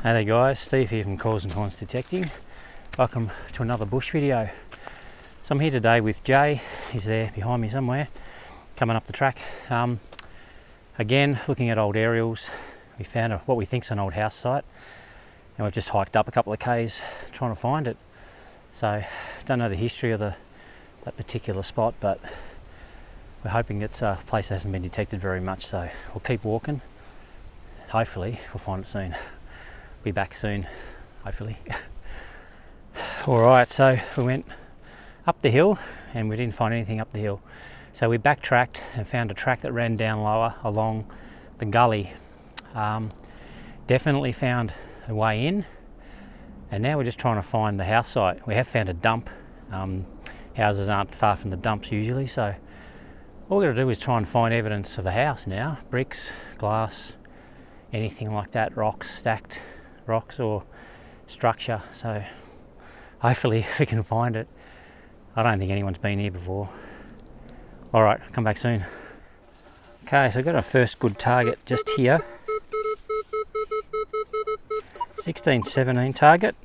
Hey there guys, Steve here from Cause and Cons Detecting. Welcome to another bush video. So I'm here today with Jay. He's there behind me somewhere, coming up the track. Again, looking at old aerials. We found what we think is an old house site, and we've just hiked up a couple of k's trying to find it. So don't know the history of that particular spot, but we're hoping it's a place that hasn't been detected very much, so we'll keep walking. Hopefully we'll find it soon. Be back soon, hopefully. Alright, so we went up the hill and we didn't find anything up the hill. So we backtracked and found a track that ran down lower along the gully. Definitely found a way in, and now we're just trying to find the house site. We have found a dump. Houses aren't far from the dumps usually, so all we're going to do is try and find evidence of a house now. Bricks, glass, anything like that, rocks, stacked rocks or structure. So hopefully we can find it. I don't think anyone's been here before. Alright, come back soon. Okay, so I've got our first good target just here. 16-17 target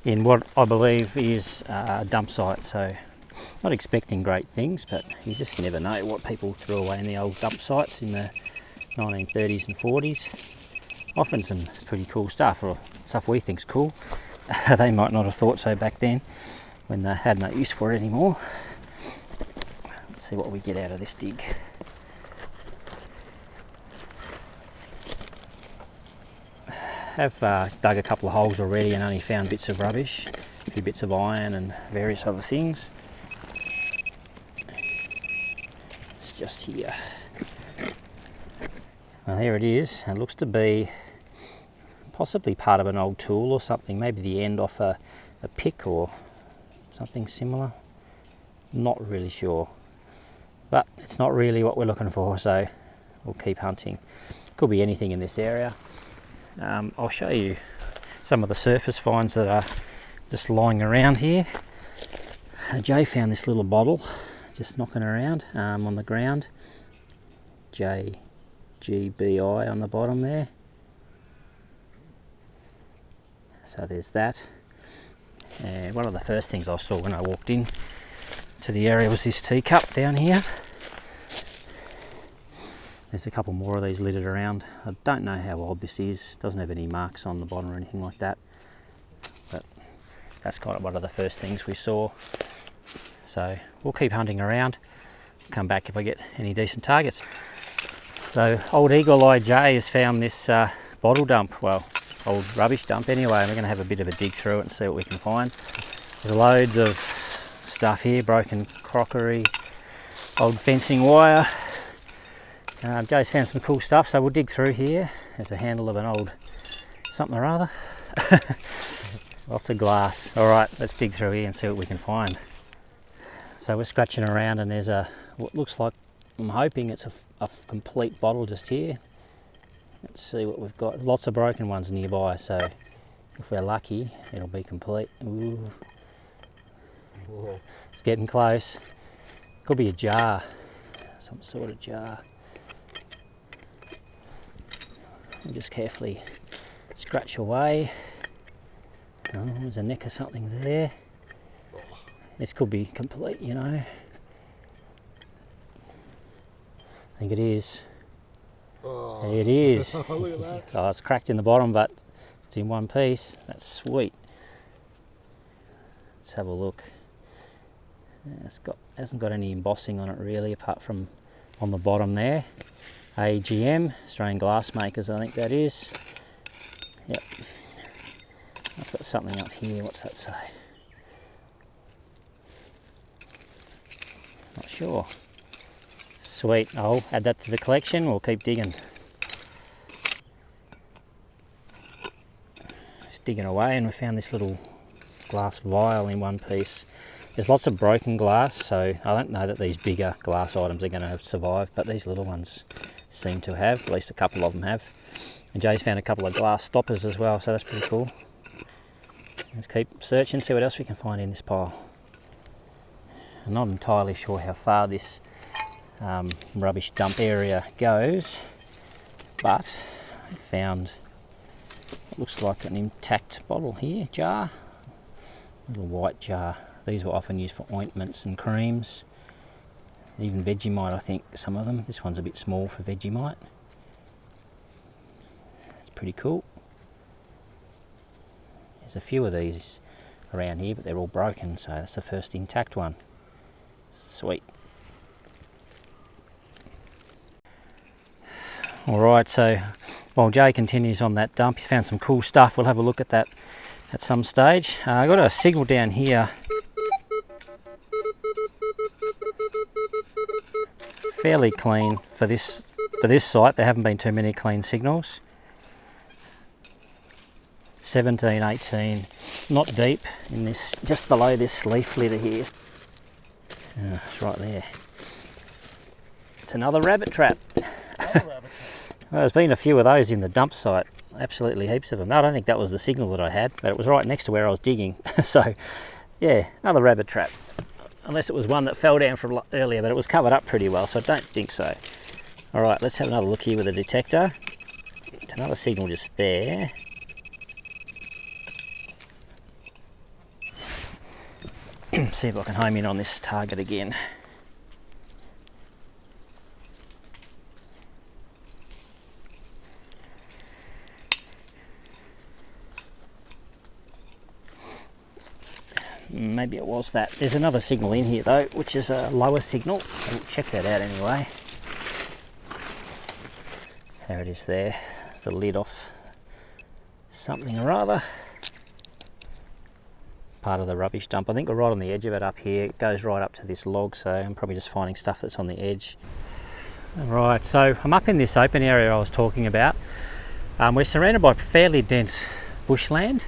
in what I believe is a dump site. So not expecting great things, but you just never know what people threw away in the old dump sites in the 1930s and 40s. Often some pretty cool stuff, or stuff we think's cool. They might not have thought so back then when they had no use for it anymore. Let's see what we get out of this dig. I've dug a couple of holes already and only found bits of rubbish, a few bits of iron and various other things. It's just here. Well, here it is. It looks to be possibly part of an old tool or something, maybe the end off a pick or something similar. Not really sure, but it's not really what we're looking for, so we'll keep hunting. Could be anything in this area. I'll show you some of the surface finds that are just lying around here. Jay found this little bottle just knocking around on the ground. JGBI on the bottom there. So there's that. And one of the first things I saw when I walked in to the area was this teacup down here. There's a couple more of these littered around. I don't know how old this is. Doesn't have any marks on the bottom or anything like that. But that's kind of one of the first things we saw. So we'll keep hunting around. Come back if I get any decent targets. So old Eagle Eye Jay has found this bottle dump. Well, old rubbish dump anyway. We're going to have a bit of a dig through it and see what we can find. There's loads of stuff here, broken crockery, old fencing wire. Jay's found some cool stuff, so we'll dig through here. There's the handle of an old something or other. Lots of glass. Alright, let's dig through here and see what we can find. So we're scratching around and there's what looks like, I'm hoping it's a complete bottle just here. Let's see what we've got. Lots of broken ones nearby, so if we're lucky, it'll be complete. Ooh. Whoa. It's getting close. Could be a jar, some sort of jar. And just carefully scratch away. Oh, there's a neck of something there. This could be complete, you know. I think it is. Oh. It is. Look at that. Oh, it's cracked in the bottom, but it's in one piece. That's sweet. Let's have a look. Hasn't got any embossing on it really, apart from on the bottom there. AGM, Australian Glassmakers, I think that is. Yep. I've got something up here. What's that say? Not sure. Sweet. I'll add that to the collection. We'll keep digging. Just digging away, and we found this little glass vial in one piece. There's lots of broken glass, so I don't know that these bigger glass items are going to survive, but these little ones seem to have. At least a couple of them have. And Jay's found a couple of glass stoppers as well, so that's pretty cool. Let's keep searching, see what else we can find in this pile. I'm not entirely sure how far this rubbish dump area goes, but I found It looks like an intact bottle here, jar. Little white jar. These were often used for ointments and creams. Even Vegemite, I think, some of them. This one's a bit small for Vegemite. It's pretty cool. There's a few of these around here, but they're all broken, so that's the first intact one. Sweet. Alright, so while Jay continues on that dump, he's found some cool stuff. We'll have a look at that at some stage. I've got a signal down here. Fairly clean for this site. There haven't been too many clean signals. 17, 18, not deep in this, just below this leaf litter here. It's right there. It's another rabbit trap. Well, there's been a few of those in the dump site. Absolutely heaps of them. I don't think that was the signal that I had, but it was right next to where I was digging. So, yeah, another rabbit trap. Unless it was one that fell down from earlier, but it was covered up pretty well, so I don't think so. Alright, let's have another look here with a detector. It's another signal just there. See if I can home in on this target again. Maybe it was that. There's another signal in here though, which is a lower signal. We'll check that out anyway. There it is there. The lid off something or other. Part of the rubbish dump. I think we're right on the edge of it up here. It goes right up to this log, so I'm probably just finding stuff that's on the edge. Right, so I'm up in this open area I was talking about. We're surrounded by fairly dense bushland,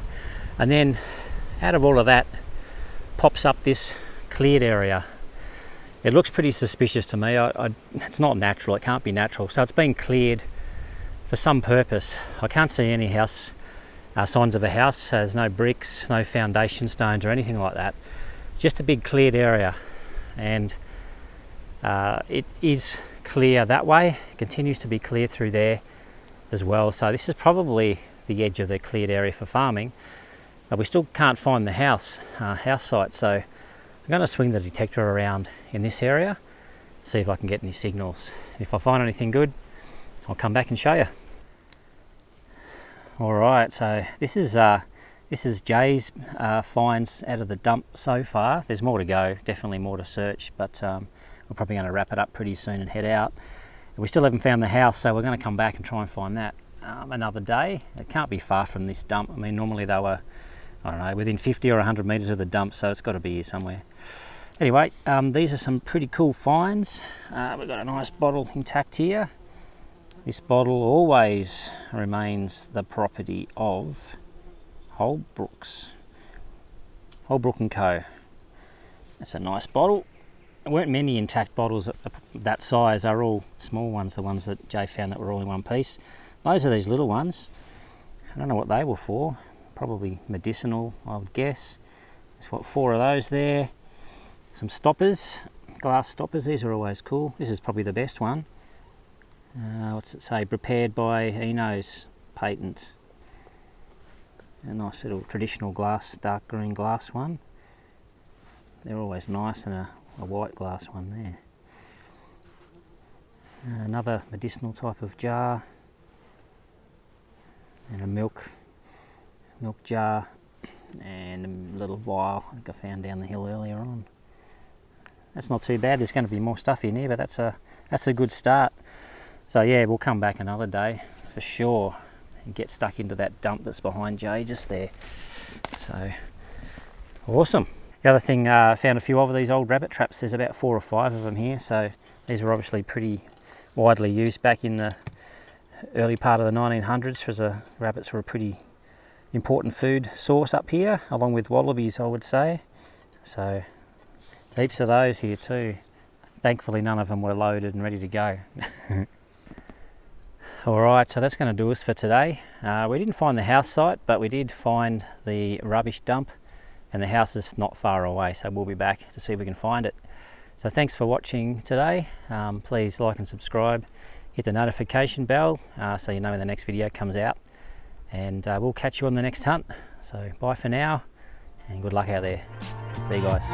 and then out of all of that pops up this cleared area. It looks pretty suspicious to me. It's not natural, it can't be natural, so it's been cleared for some purpose. I can't see any house signs of a house. There's no bricks, no foundation stones or anything like that. It's just a big cleared area, and it is clear that way. It continues to be clear through there as well, so this is probably the edge of the cleared area for farming. But we still can't find the house site, so I'm going to swing the detector around in this area, see if I can get any signals. If I find anything good, I'll come back and show you. Alright, so this is Jay's finds out of the dump so far. There's more to go, definitely more to search, but we're probably going to wrap it up pretty soon and head out. We still haven't found the house, so we're going to come back and try and find that another day. It can't be far from this dump. I mean, normally they were, I don't know, within 50 or 100 metres of the dump, so it's got to be here somewhere. Anyway, these are some pretty cool finds. We've got a nice bottle intact here. This bottle always remains the property of Holbrook & Co. That's a nice bottle. There weren't many intact bottles that size. They're all small ones, the ones that Jay found that were all in one piece. Those are these little ones. I don't know what they were for. Probably medicinal, I would guess. There's what, 4 of those there. Some stoppers, glass stoppers. These are always cool. This is probably the best one. What's it say? Prepared by Equinox, patent. A nice little traditional glass, dark green glass one. They're always nice, and a white glass one there. Another medicinal type of jar, and a milk jar, and a little vial I think I found down the hill earlier on. That's not too bad. There's going to be more stuff in here, but that's a good start. So yeah, we'll come back another day for sure and get stuck into that dump that's behind Jay just there. So awesome. The other thing, I found a few of these old rabbit traps. There's about 4 or 5 of them here, so these were obviously pretty widely used back in the early part of the 1900s, because rabbits were a pretty important food source up here, along with wallabies, I would say. So heaps of those here too. Thankfully none of them were loaded and ready to go. Alright, so that's going to do us for today. We didn't find the house site, but we did find the rubbish dump, and the house is not far away, so we'll be back to see if we can find it. So thanks for watching today. Please like and subscribe, hit the notification bell so you know when the next video comes out, and we'll catch you on the next hunt. So bye for now, and good luck out there. See you guys.